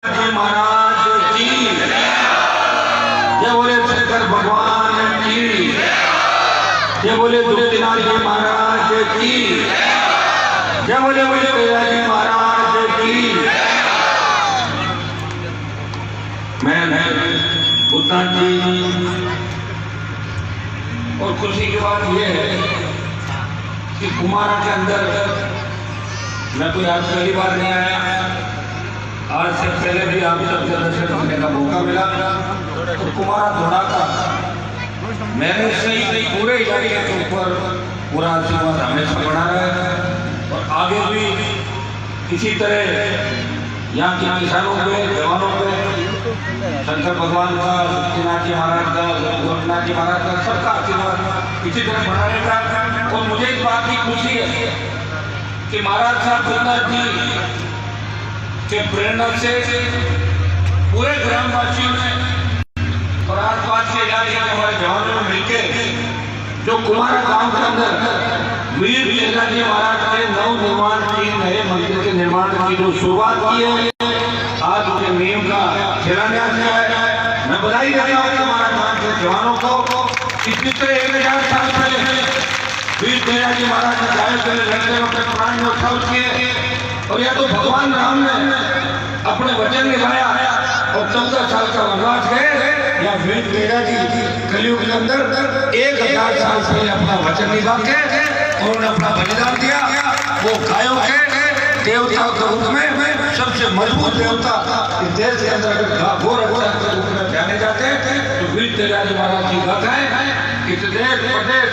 महाराज की जय बोले शंकर भगवान की जय बोले दुर्गनाथ जी महाराज की जय बोले जी महाराज की। मैं बुद्धा जी और खुशी की बात यह है कि कुमारा के अंदर मैं कोई आज पहली बार नहीं आया, आज से पहले भी आप सबसे दर्शन करने का मौका मिला। तो कुमारा थोड़ा था, मैंने सही पूरे इलाके के ऊपर पूरा आशीर्वाद हमेशा बना रहा है और आगे भी इसी तरह यहाँ के किसानों पे, जवानों पे शंकर भगवान का, दुर्गनाथ जी महाराज का, गोरखनाथ जी महाराज का सबका आशीर्वाद इसी तरह बनाने का। और मुझे इस बात की खुशी है कि महाराज साहब दुर्गनाथ जी के प्रेरणा से पूरे ग्रामवासियों ने और आसपास के इलाके के हमारे जवानों ने मिलकर जो कुमारा गांव के अंदर वीर दुर्गनाथ जी महाराज के नव निर्माण की, नए मंदिर के निर्माण की जो शुरुआत की है, आज उनके नियम का शिलान्यास किया है। मैं बधाई देता हूँ हमारा गांव के जवानों को। इस तरह 1000 साल पहले वीर दुर्गनाथ जी महाराज ने जाए पहले लड़के अपने प्राण में उत्सव किए और यह तो भगवान राम ने अपने वचन निभाया और 14 साल का वनवास गए, या वीर दुर्गनाथ जी कलयुग के अंदर 1000 साल पहले अपना वचन निभा के उन्होंने अपना बलिदान दिया। वो गायों के देवता के रूप में सबसे मजबूत देवता इस देश के अंदर घोर के रूप में जाने जाते हैं। तो वीर दुर्गनाथ जी महाराज की गाथाएं इस देश प्रदेश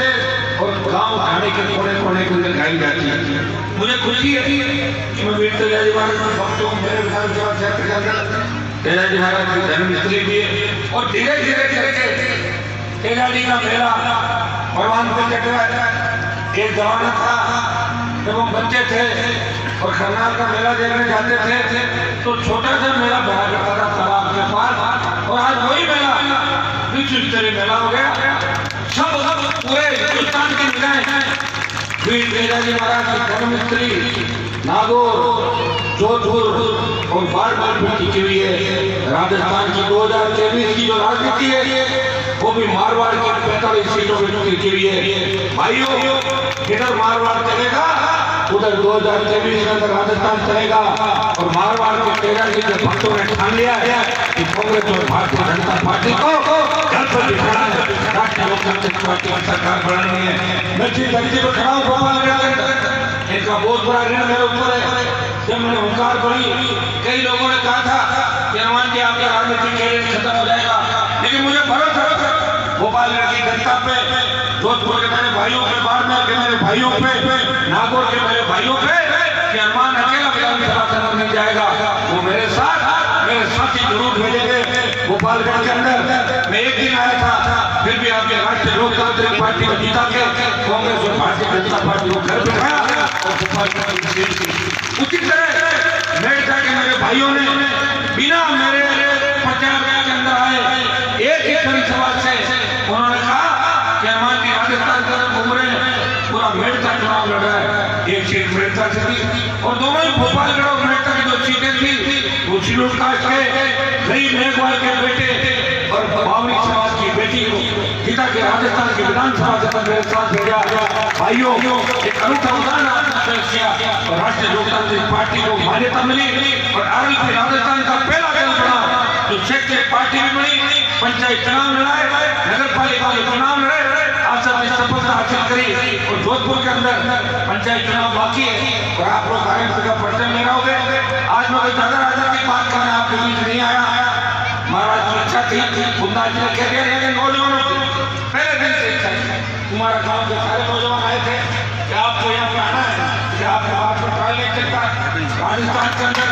और गांव खाने के कोने कोने के अंदर गाई जाती है। मुझे खुशी है कि मैं वीर दुर्गनाथ जी महाराज के भक्तों मेरे विधानसभा क्षेत्र के अंदर दुर्गनाथ जी महाराज की जन्मस्थली भी है और धीरे धीरे करके दुर्गनाथ जी का मेला भगवान पे चढ़ रहा है। एक जमाना था जब हम बच्चे थे और खरनाल का मेला देखने जाते थे तो छोटा सा मेला भरा करता था तालाब के पास, और आज वही मेला विश्व स्तरीय मेला हो गया। सब पूरे हिंदुस्तान की निगाहें वीर दुर्गनाथ जी महाराज की जन्मस्थली नागौर, जोधपुर और बार-बार भी टिकी हुई है। राजस्थान की 2023 की जो राजनीति है वो भी मारवाड़ की 45 सीटों में टिकी हुई है। भाइयों, इधर मारवाड़ चलेगा उधर 2023 में राजस्थान चलेगा और मारवाड़ के 13 जी के भक्तों ने ठान लिया है कि कांग्रेस और भारतीय जनता पार्टी को घर पर बिठाना है, राष्ट्रीय लोकतांत्रिक पार्टी की सरकार बनानी है। मैं जिस धरती पर खड़ा हूँ भोपाल के अंदर, इनका बहुत बड़ा ऋण मेरे ऊपर है। जब मैंने हुंकार भरी, कई लोगों ने कहा था कि हनुमान जी आपका राजनीतिक कैरियर खत्म हो जाएगा, लेकिन मुझे भरोसा है भोपाल की जनता पे, जोधपुर के मेरे भाइयों पे, बाड़मेर के मेरे भाइयों पे, नागौर के मेरे भाइयों पे कि हनुमान अकेला विधानसभा चुनाव नहीं जाएगा। वो मेरे साथ मेरे साथी जरूर भेजेंगे। गोपालगंज के अंदर मैं एक दिन आया था, फिर भी आपके राष्ट्रीय लोकतांत्रिक पार्टी को जीता के कांग्रेस और भारतीय जनता पार्टी को घर बिठाया और गोपालगंज उसी तरह मेरठा के मेरे भाइयों ने बिना मेरे प्रचार के अंदर आए एक ही जनसभा से उन्होंने कहा कि हनुमान जी राजस्थान के अंदर घूम रहे हैं, पूरा मेरठा चुनाव लड़ रहा है। एक सीट मेरठा से थी और दोनों ही भोपालगढ़ और मेरठा की जो सीटें थी वो शेड्यूल कास्ट के गरीब मेघवाल के बेटे और बावरी समाज की बेटी को जीता के राजस्थान की विधानसभा के अंदर मेरे साथ भेजा। भाइयों, एक अनूठा उदाहरण पेश किया और राष्ट्रीय लोकतांत्रिक पार्टी को मान्यता मिली और आरएलपी राजस्थान का पहला दल बना जो क्षेत्रीय पार्टी भी बनी, पंचायत चुनाव लड़ाए, नगर पालिका के चुनाव लड़े, आसर में सफलता हासिल करी और जोधपुर के अंदर पंचायत चुनाव बाकी है और आप लोग आरएलपी का परिचय ले रहे होंगे। आज मैं दादा राजा की बात करने आपके बीच नहीं आया। महाराज की इच्छा थी, बुंदा जी ने कह दिया, लेकिन नौजवानों की पहले दिन से इच्छा थी। तुम्हारा गांव के सारे नौजवान आए थे कि आपको यहाँ पे आना है, कि आपके बात पर ट्रायल नहीं चलता। राजस्थान के अंदर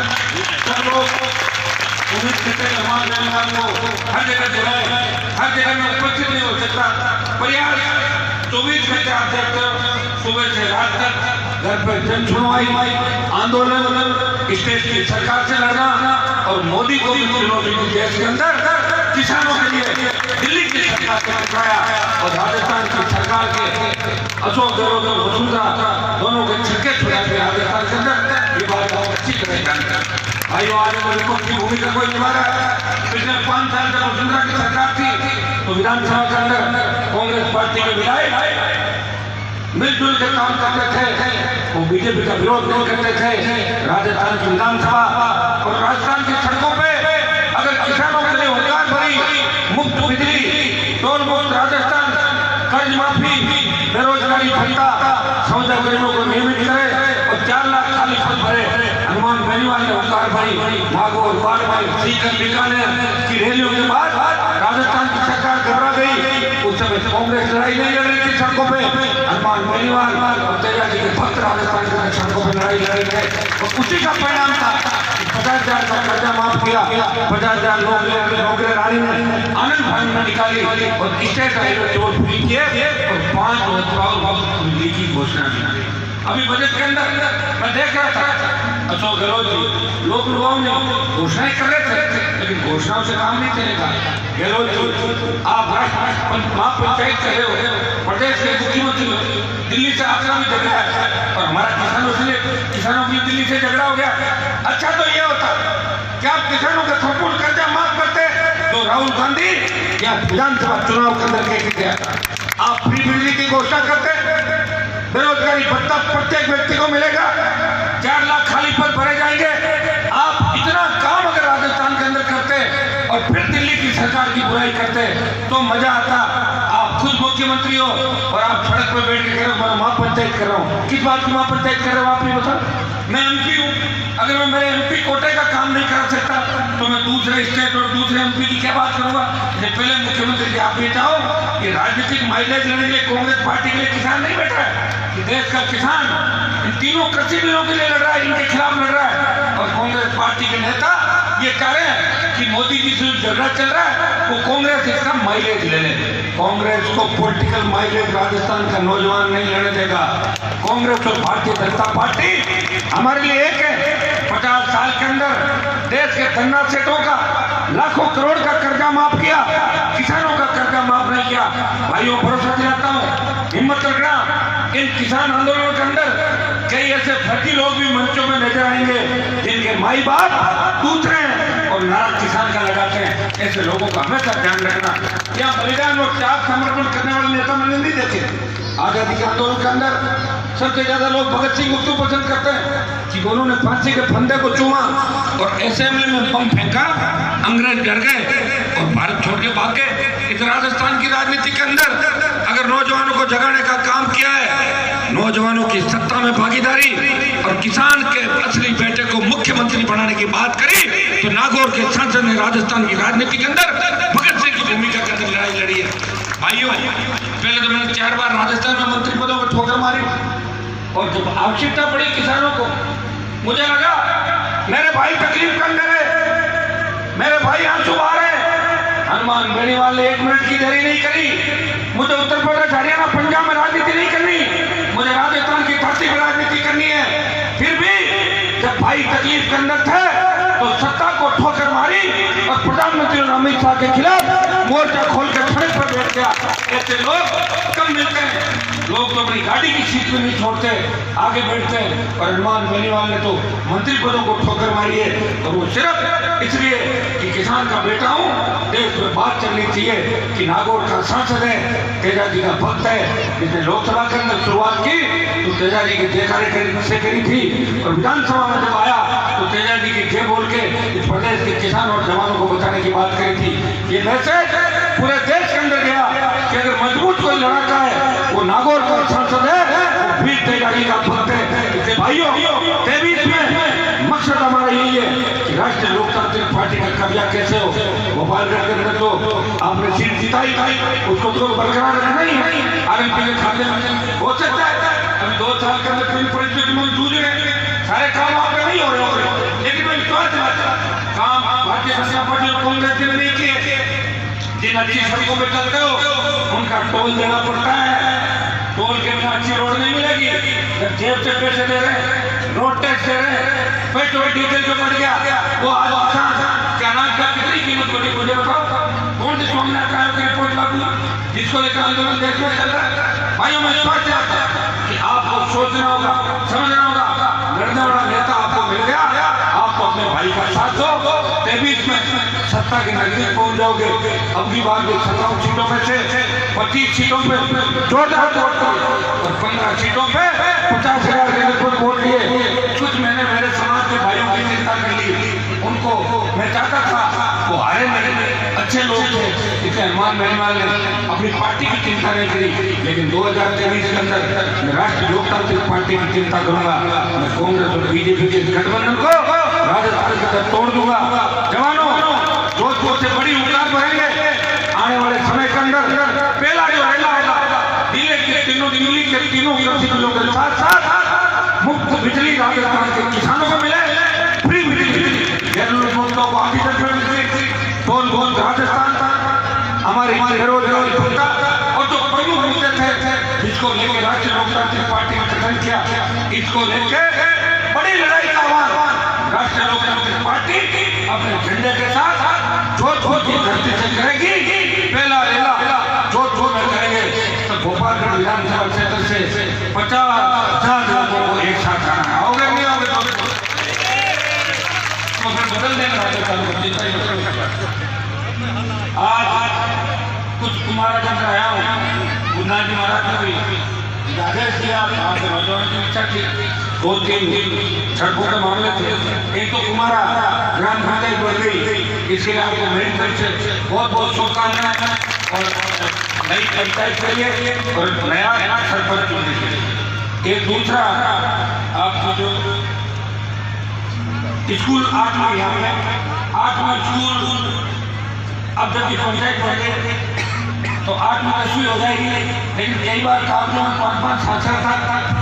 सब लोग उम्मीद करते हैं हमारे को हर जगह बुलाए, हर जगह में उपस्थित नहीं हो सकता। प्रयास 24 घंटे आप देखते हो, सुबह से रात तक घर पर जन सुनवाई, आंदोलन, स्टेट की सरकार से लड़ना और मोदी को भी देश के अंदर किसानों के लिए दिल्ली की सरकार से टकराया और राजस्थान की सरकार के अशोक गहलोत और वसुंधरा दोनों के छक्के छुड़ा के राजस्थान के अंदर ये बात बहुत अच्छी तरह जानते हैं। भाइयों आज विपक्ष की भूमिका कोई निभा रहा है। पिछले 5 साल जब वसुंधरा की सरकार थी तो विधानसभा के अंदर कांग्रेस पार्टी के विधायक मिलजुल के काम करते थे, वो बीजेपी का विरोध नहीं करते थे। राजस्थान की विधानसभा और राजस्थान की सड़कों पे अगर किसानों के लिए रोजगार भरी मुफ्त बिजली, टोल मुक्त राजस्थान, कर्ज माफी, बेरोजगारी भत्ता, सौदा गरीबों को नियमित करे और 4 लाख खाली पद भरे, हनुमान बेनीवाल ने रोजगार भरी, नागौर, बाड़मेर, सीकर, बीकानेर की रैलियों के बाद राजस्थान की सरकार घबरा गई। उस समय कांग्रेस लड़ाई नहीं लड़ रही थी सड़कों पे, हनुमान बेनीवाल और तेजा जी के भक्त राजस्थान की सड़कों पर लड़ाई लड़ रहे थे। और उसी का परिणाम था 50,000 का कर्जा माफ किया, 50,000 नौकरी रानी ने आनंद फान में निकाली और स्टेट हाईवे टोल फ्री किए और 5 बिजली की घोषणा की। अभी बजट के अंदर मैं देख रहा था अशोक गहलोत जी लोग लोगों ने घोषणाएं कर रहे थे, लेकिन घोषणाओं से काम नहीं चलेगा। गहलोत जी आप महापंचायत कर रहे हो, प्रदेश के मुख्यमंत्री दिल्ली से आगरा में झगड़ा है और हमारा किसानों की दिल्ली से झगड़ा हो गया। अच्छा तो ये होता कि आप किसानों का संपूर्ण कर्जा माफ करते तो राहुल गांधी या विधानसभा चुनाव के अंदर कह के आप फ्री बिजली की घोषणा करते, बेरोजगारी भत्ता प्रत्येक व्यक्ति को मिलेगा, 4 लाख खाली पद भरे जाएंगे। आप इतना काम अगर राजस्थान के अंदर करते और फिर दिल्ली की सरकार की बुराई करते तो मजा आता। आप खुद मुख्यमंत्री हो और आप सड़क पर बैठ के कह रहे हो मैं महापंचायत कर रहा हूँ। किस बात की महापंचायत कर रहे हो आप नहीं बताओ? मैं एमपी हूँ, अगर मैं मेरे एमपी कोटे का काम नहीं करा सकता तो मैं दूसरे स्टेट और दूसरे एमपी की क्या बात करूंगा? पहले मुख्यमंत्री जी आप ये चाहो कि राजनीतिक माइलेज लेने के लिए कांग्रेस पार्टी के लिए किसान नहीं बैठ रहा है, कि देश का किसान इन तीनों कृषि बिलों के लिए लड़ रहा है, इनके खिलाफ लड़ रहा है। और कांग्रेस पार्टी के नेता ये कह रहे हैं कि मोदी जी से झगड़ा चल रहा है वो कांग्रेस इसका माइलेज ले ले। कांग्रेस को पॉलिटिकल माइलेज राजस्थान का नौजवान नहीं लेने देगा। कांग्रेस और भारतीय जनता पार्टी हमारे लिए एक है। 50 साल के अंदर देश के धन्ना सेठों का लाखों करोड़ का कर्जा माफ किया, किसानों का कर्जा माफ नहीं किया। भाइयों भरोसा दिलाता हूँ, हिम्मत रखना, इन किसान आंदोलनों के अंदर कई ऐसे फर्जी लोग भी मंचों में नजर आएंगे जिनके माई बाप दूसरे हैं और नारा किसान का लगाते हैं। ऐसे लोगों का हमेशा ध्यान रखना। यहाँ बलिदान और त्याग समर्पण करने वाले नेता मैंने नहीं देखे। आजादी के आंदोलन के अंदर सबसे ज्यादा लोग भगत सिंह को क्यों पसंद करते हैं कि उन्होंने फांसी के फंदे को चूमा और असेंबली में बम फेंका, अंग्रेज डर गए और भारत छोड़ के भाग गए। इस राजस्थान की राजनीति के अंदर अगर नौजवानों को जगाने का काम किया है, नौजवानों की सत्ता में भागीदारी और किसान के असली बेटे को मुख्यमंत्री बनाने की बात करी तो नागौर के सांसद ने राजस्थान की राजनीति के अंदर भगत सिंह की भूमिका के अंदर लड़ाई लड़ी है। भाइयों पहले तो मैंने 4 बार राजस्थान में मंत्री पदों पर ठोकर मारी और जब आवश्यकता पड़ी किसानों को, मुझे लगा मेरे भाई तकलीफ कर रहे, मेरे भाई आंसू बहा रहे। हनुमान बेनीवाल ने 1 मिनट की देरी नहीं करी। मुझे उत्तर प्रदेश, हरियाणा, पंजाब में राजनीति नहीं करनी, मुझे राजस्थान की धरती पर राजनीति करनी है। फिर भी जब भाई तकलीफ के अंदर थे तो सत्ता को ठोकर मारी और प्रधानमंत्री अमित शाह के खिलाफ मोर्चा खोलकर सड़क पर बैठ गया। ऐसे लोग कम मिलते हैं। लोग तो अपनी गाड़ी की सीट में नहीं छोड़ते, आगे बैठते हैं। और हनुमान बेनीवाल ने तो मंत्री पदों को ठोकर मारी है और वो सिर्फ इसलिए कि किसान का बेटा हूँ। देश में बात चलनी चाहिए कि नागौर का सांसद है, तेजा जी का भक्त है, जिसने लोकसभा के अंदर शुरुआत की तो तेजा जी की देखरेख से करी थी और विधानसभा में जब आया तो तेजा जी की जय बोल के इस प्रदेश के किसान और जवानों को बचाने की बात करी थी। ये मैसेज पूरे देश के अंदर गया कि अगर मजबूत कोई लड़ाका है वो नागौर का सांसद है, वो वीर तेजा जी का भक्त है। भाइयों 23 में मकसद हमारा यही है कि राष्ट्रीय लोकतांत्रिक पार्टी का कब्जा कैसे हो। भोपाल के अंदर तो आपने सीट जिताई, उसको तो बरकरार रखना ही है। आरएमपी के खाते में हो सकता है अभी 2 साल के अंदर कोई परिस्थिति में जूझ रहे, सारे काम आपके नहीं हो रहे, लेकिन मैं विश्वास दिलाता काम भारतीय जनता पार्टी और कांग्रेस ने नहीं किए। जिन अच्छी सड़कों पर चलते हो उनका टोल देना पड़ता है, टोल के बिना अच्छी रोड नहीं मिलेगी। जब जेब से पैसे दे रहे, रोड टैक्स दे रहे, पेट्रोल डीजल जो बढ़ गया वो आज क्या अनाज का कितनी कीमत बढ़ी मुझे बताओ। कौन से स्वामीनाथ आयोग की रिपोर्ट लागू जिसको लेकर आंदोलन देश में चल रहा है। भाइयों मैं विश्वास चाहता कि आपको सोचना होगा, समझना होगा। लड़ने वाला नेता आपको मिल गया, आपको अपने भाई का साथ दो, 23 में सत्ता के नजदीक पहुंच जाओगे। अब की बार 57 सीटों में से 25 सीटों पे जोरदार और 15 सीटों पे 50,000 के लगभग वोट लिए। कुछ मैंने मेरे समाज के भाइयों की चिंता कर ली, उनको मैं चाहता था वो हारे मेरे अच्छे लोग थे, इसलिए हनुमान महिमाल ने अपनी पार्टी की चिंता नहीं करी। लेकिन 2023 के अंदर मैं राष्ट्रीय लोकतांत्रिक पार्टी की चिंता करूंगा। मैं कांग्रेस और बीजेपी के गठबंधन को राजस्थान के तक तोड़ दूंगा। जवानों, जोधपुर से बड़ी उतार बढ़ेंगे आने वाले समय के अंदर। पहला जो रेला होगा दिल्ली के तीनों यूनिवर्सिटियों के साथ साथ मुफ्त बिजली राजस्थान के किसानों को मिले, फ्री बिजली जरूरतमंदों को आधी तक मिले, टोल बोल राजस्थान हमारी बेरोजगारी और जो प्रमुख मुद्दे थे इसको लेकर राष्ट्रीय लोकतांत्रिक पार्टी ने गठन किया। इसको लेकर बड़ी लड़ाई का आह्वान राष्ट्रीय लोकतांत्रिक पार्टी अपने झंडे के साथ जोधपुर की धरती से करेगी। पहला रेला जोधपुर में करेंगे तो भोपालगढ़ विधानसभा क्षेत्र से 50,000 लोगों को एक साथ आना है। आओगे नहीं आओगे तो फिर बदल देना। आज कुछ कुमारा जब आया हूँ, गुन्ना जी महाराज ने भी आदेश दिया, आपसे बजाने की इच्छा थी। 2-3 सड़कों के मामले थे। एक तो कुमारा ग्राम पंचायत बढ़ गई, इसके लिए आपको मेरी तरफ से बहुत बहुत शुभकामनाएं और नई पंचायत के लिए और नया सरपंच चुनने के लिए। एक दूसरा आपको जो स्कूल 8वां स्कूल अब जब की पंचायत बढ़े तो 8 में 10वीं हो जाएगी। लेकिन कई बार कागजों में 5-5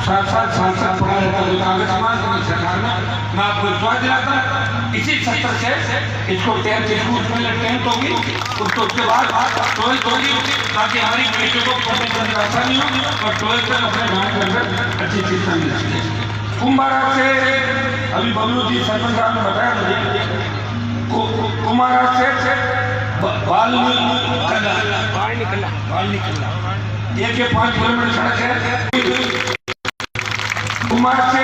सात सांसद पड़ा रहता है कागज समाज की सरकार में। मैं आपको विश्वास दिलाता इसी सत्र से इसको 10th स्कूल में 10th होगी, उसके बाद 12th होगी, ताकि हमारी बेटियों को पढ़ने में आसानी हो और 12th में अपने गाँव के अंदर अच्छी शिक्षा मिल सके। कुम्हारा से अभी बबलू जी सरपंच साहब ने बताया मुझे, कुम्हारा से बाल निकलना 1-5 किलोमीटर सड़क है। कुमार से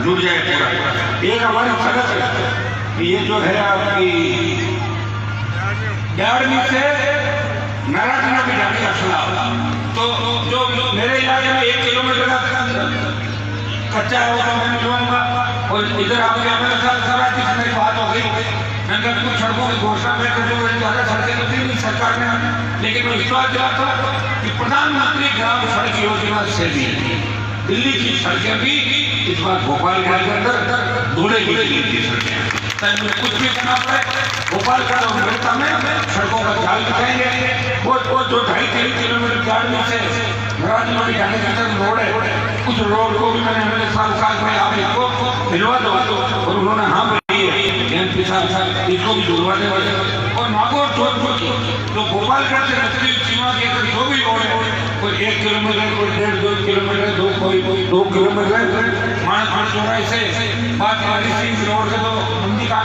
जुड़ जाए पूरा। एक हमारी सड़क है, ये जो है आपकी 11वीं से नारायणगढ़ की जाने का सुना, तो जो मेरे इलाके में 1 किलोमीटर का कच्चा है वो तो मैं मिलवाऊंगा। और इधर आपके हमारे साथ मेरी बात हो गई, मैंने कुछ सड़कों की घोषणा में ज़्यादा सड़कें तो दी सरकार ने, लेकिन मैं विश्वास दिलाता कि प्रधानमंत्री ग्राम सड़क योजना से भी दिल्ली की सड़कें भी इस बार भोपाल के अंदर जोड़ेगी। सड़कें कुछ भी करना पड़े, भोपाल का अमृता में सड़कों का जाल बिछाएंगे। वो जो 2.5-3 किलोमीटर की आदमी से नारायणगढ़ जाने के अंदर रोड है, उस रोड को भी मैंने मेरे साथ में आप इसको मिलवा दो, और उन्होंने हाँ बोली है इसको भी जुड़वाने वाले। और नागौर जोधपुर जो भोपाल का सीमा के जो भी रोड है, कोई 1 किलोमीटर, कोई 1.5-2 किलोमीटर, कोई 2 किलोमीटर मानस चौराहे से बात रोड से तो मंदी का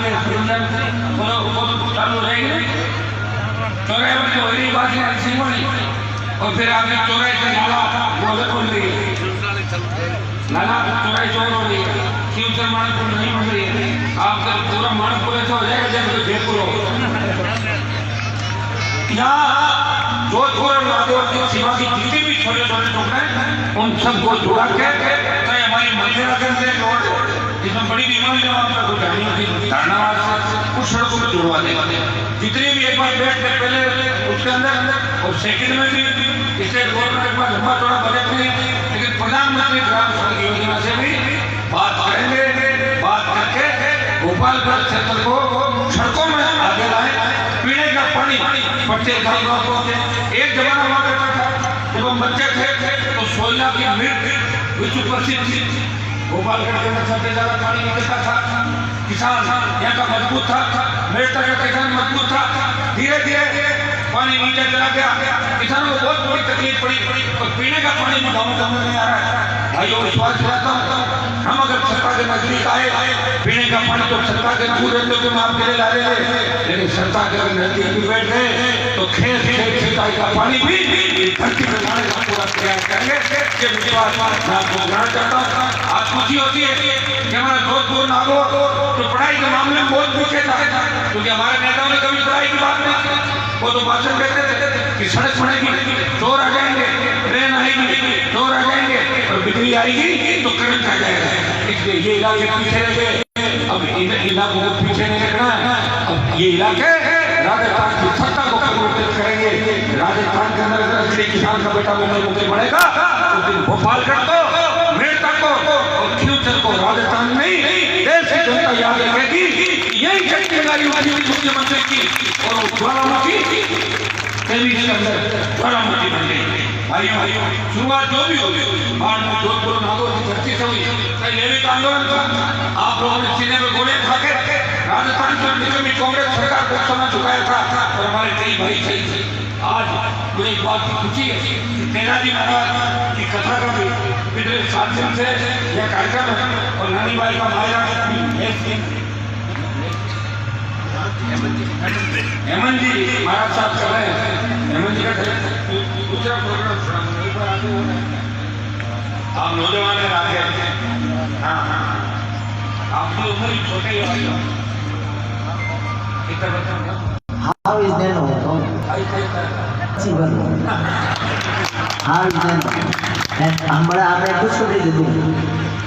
वो चालू रहेगी। चौराहे पर जो वही बात है, और फिर आगे चौराहे से नाला बोल रही है, नाला चौराहे चौर हो रही है, शिव से मानपुर नहीं बन रही है। आपका पूरा मानपुर ऐसा हो जाएगा जैसे जयपुर हो। यहाँ जोधपुर और नागौर की सीमा की जितनी भी छोटे छोटे टुकड़े हैं उन सबको जुड़ा के हमारी मंदिर जिसमें बड़ी बीमारी धारणा कुछ सड़कों में जुड़वा देगा। जितनी भी एक बार बैठ के पहले उसके अंदर और सेकंड में भी इससे गवर्नमेंट के पास लंबा चौड़ा बजट नहीं, लेकिन प्रधानमंत्री ग्राम सड़क योजना से भी बात करेंगे। बात करके भोपालगढ़ क्षेत्र को सड़कों में आगे लाए। पीने का पानी प्रत्येक गाँव को, एक जमाना हुआ करता था जब हम बच्चे थे तो सोयला की मिर्च विश्व प्रसिद्ध थी। भोपालगढ़ के अंदर सबसे ज्यादा पानी निकलता था। किसान यहाँ का मजबूत था, मेरे तरह का किसान मजबूत था। धीरे धीरे पानी नीचे चला गया, किसानों को बहुत बड़ी तकलीफ पड़ी और पीने का पानी गाँव में नहीं आ रहा है। भाइयों विश्वास दिलाता हूँ, हम अगर सत्ता के नजदीक आए, पीने का पानी तो सत्ता के दूर रहते तो आप मेरे ला रहे थे, लेकिन सत्ता के नजदीक भी बैठ गए तो खेत सिंचाई का पानी भी धरती में लाने का पूरा प्रयास करेंगे। ये मुझे बात मैं आपको बताना चाहता हूँ। आज खुशी होती है कि हमारा जोधपुर नागौर तो पढ़ाई के मामले में बहुत पीछे था, क्योंकि हमारे नेताओं ने कभी पढ़ाई की बात नहीं की। वो तो भाषण कहते थे कि सड़क बनेगी, चोर आ जाएंगे, ट्रेन आएगी, चोर आ जाएंगे, और बिजली आएगी तो करंट आ जाएगा। इसलिए ये इलाके पीछे रह गए। अब इन इलाकों को पीछे नहीं रखना है। अब ये इलाके राजस्थान की सत्ता को परिवर्तित करेंगे। राजस्थान के अंदर अगर किसान का बेटा मुंबई बढ़ेगा उस दिन भोपाल को, मेरठ को और फ्यूचर को राजस्थान में देश की जनता याद रखेगी। यही जगह मुख्यमंत्री की और ज्वालामुखी ज्वालामुखी बन गई। भाइयों शुरुआत जो भी होगी बाद में जोधपुर नागौर की धरती से हुई। जैविक आंदोलन था, आप लोगों ने सीने में गोले खा के राजस्थान में कांग्रेस सरकार को समय चुकाया था और हमारे कई भाई सही थे। आज मुझे एक बात की खुशी है कि तेनाली महाराज की कथा का भी पिछले 7 दिन से यह कार्यक्रम है और नानी बाई का मायरा हेमंत जी महाराज साहब कर रहे हैं। हेमंत जी का दूसरा प्रोग्राम आप नौजवान है, हाँ आपकी उम्र छोटे ही How is Nano? How is Nano? हमारे आपने कुछ को दे दूँ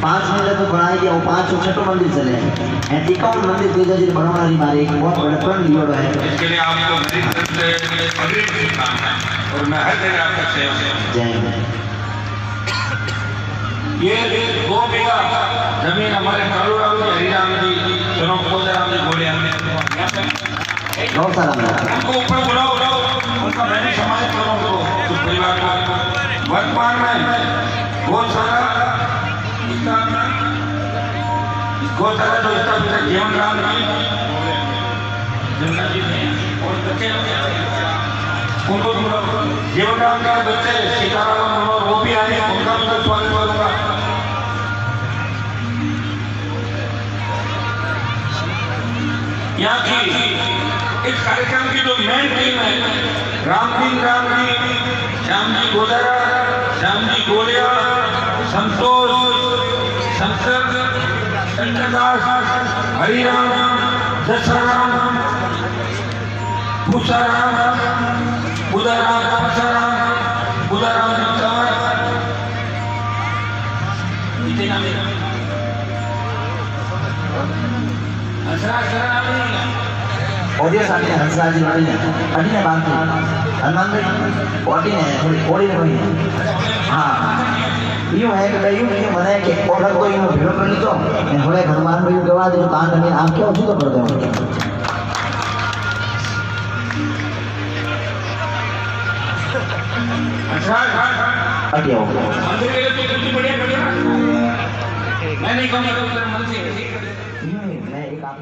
5 महीने तो बनाई दिया वो 5 और 6 मंदिर चले हैं। टिकाऊ मंदिर के जैसे बनाना नहीं मारे एक बहुत बड़ा प्रण लिया है। इसके लिए आपको और मैं हर जगह आपका सहयोग। जय ये 2 बीघा जमीन हमारे कालूराम जी, हरिराम जी, सोनम जी बोले हमने बहुत सारा उनको ऊपर बुलाओ, उनका मैंने समाज करो उस परिवार को। वर्तमान में बहुत सारा जो इसका पिता जीवन राम और बच्चे उनको जीवन राम का बच्चे सीताराम और वो भी आए, उनका भी स्वागत करूंगा। यहाँ की इस कार्यक्रम की जो मेन टीम है राम जी, श्याम जी गोदारा, श्याम जी गोलिया, संतोष, शंकर, शंकरदास, हरिराम, दशराम, भूषाराम, बुधाराम, परसाराम, बुधाराम ऑडियो सामने हंसराज जी वाली है अभी ने बात की हनुमान भाई ऑडी ने थोड़ी ऑडी ने भाई हाँ यूँ है कि भाई यूँ नहीं मने कि ऑर्डर को यूँ भीड़ कर ली तो थोड़े हनुमान भाई के बाद जो काम करने आप क्या उसी तो कर दो अच्छा हो गया मंदिर के लिए तो कुछ बढ़िया बढ़िया मैं नहीं कहूँगा मैं एक आप